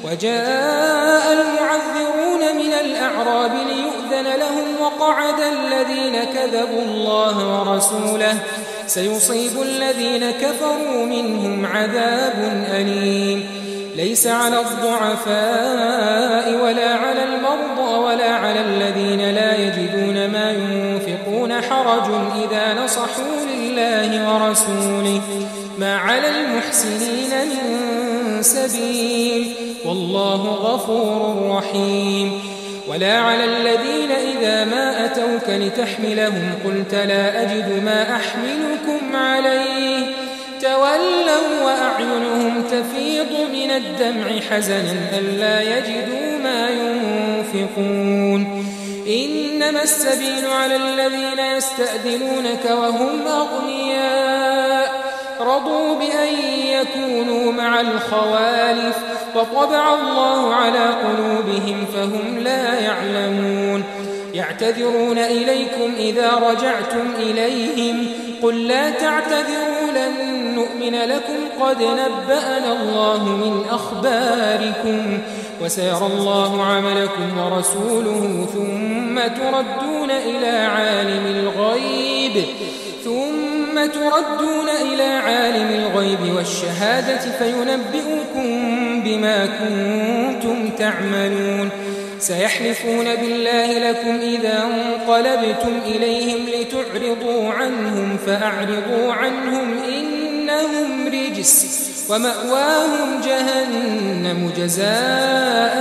وجاء المعذرون من الأعراب ليؤذن لهم وقعد الذين كذبوا الله ورسوله سيصيب الذين كفروا منهم عذاب أليم. ليس على الضعفاء ولا على المرضى ولا على الذين لا يجدون ما ينفقون حرج إذا نصحوا لله ورسوله ما على المحسنين من سبيل والله غفور رحيم. ولا على الذين إذا ما أتوك لتحملهم قلت لا أجد ما أحملكم عليه تولوا وأعينهم تفيض من الدمع حزنا ألا يجدوا ما ينفقون. إنما السبيل على الذين يستأذنونك وهم أغنياء رضوا بأن يكونوا مع الخوالف وطبع الله على قلوبهم فهم لا يعلمون. يعتذرون إليكم إذا رجعتم إليهم قل لا تعتذروا لن نؤمن لكم قد نبأنا الله من أخباركم وسيرى الله عملكم ورسوله ثم تردون إلى عالم الغيب والشهادة فينبئكم بما كنتم تعملون. سيحلفون بالله لكم إذا انقلبتم إليهم لتعرضوا عنهم فأعرضوا عنهم إنهم رجس ومأواهم جهنم جزاء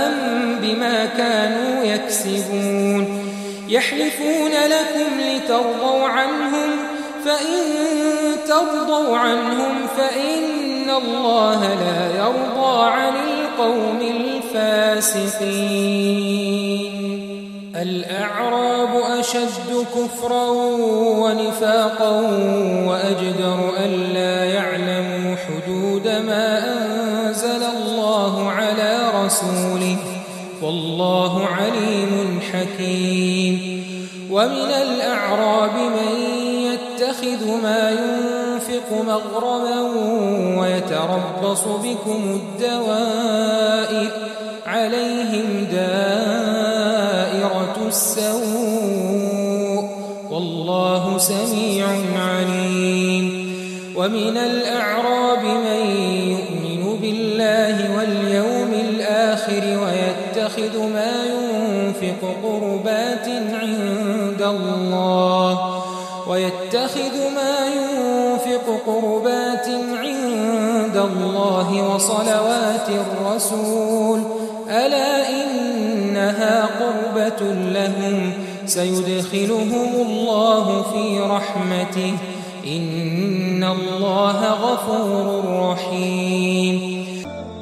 بما كانوا يكسبون. يحلفون لكم لترضوا عنهم فإن ترضوا عنهم فإن الله لا يرضى عن القوم الفاسقين. الأعراب أشد كفرا ونفاقا وأجدر ألا يعلموا حدود ما أنزل الله على رسوله والله عليم حكيم. ومن الأعراب من يتخذ ما ينفق مغرما ويتربص بكم الدوائر عليهم دائرة السوء والله سميع عليم. ومن الأعراب من يؤمن بالله واليوم الآخر ويتخذ ما ينفق قربات عند الله وصلوات الرسول ألا إنها قربة لهم سيدخلهم الله في رحمته إن الله غفور رحيم.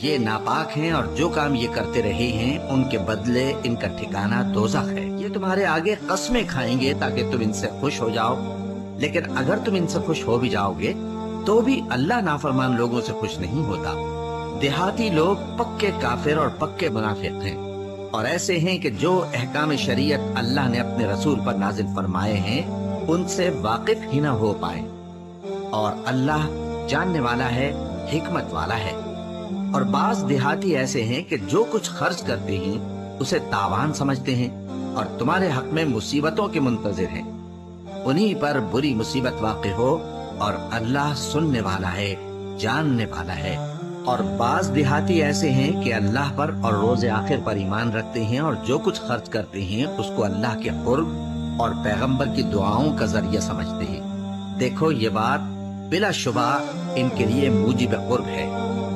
یہ ناپاک ہیں اور جو کام یہ کرتے رہے ہیں ان کے بدلے ان کا ٹھکانہ دوزخ ہے۔ یہ تمہارے آگے قسمیں کھائیں گے تاکہ تم ان سے خوش ہو جاؤ، لیکن اگر تم ان سے خوش ہو بھی جاؤ گے تو بھی اللہ نافرمان لوگوں سے خوش نہیں ہوتا۔ دیہاتی لوگ پکے کافر اور پکے منافق ہیں، اور ایسے ہیں کہ جو احکام شریعت اللہ نے اپنے رسول پر نازل فرمائے ہیں ان سے واقف ہی نہ ہو پائے، اور اللہ جاننے والا ہے، حکمت والا ہے۔ اور بعض دیہاتی ایسے ہیں کہ جو کچھ خرچ کرتے ہیں اسے تاوان سمجھتے ہیں اور تمہارے حق میں مصیبتوں کے منتظر ہیں، انہی پر بری مصیبت واقع ہو، اور اللہ سننے والا ہے، جاننے والا ہے۔ اور بعض دیہاتی ایسے ہیں کہ اللہ پر اور روز آخر پر ایمان رکھتے ہیں، اور جو کچھ خرچ کرتے ہیں اس کو اللہ کے قرب اور پیغمبر کی دعاؤں کا ذریعہ سمجھتے ہیں۔ دیکھو یہ بات بلا شبہ ان کے لیے موجب قرب ہے،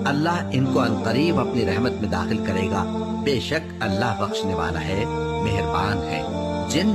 اللہ ان کو عنقریب اپنی رحمت میں داخل کرے گا، بے شک اللہ بخشنے والا ہے، مہربان ہے۔ جن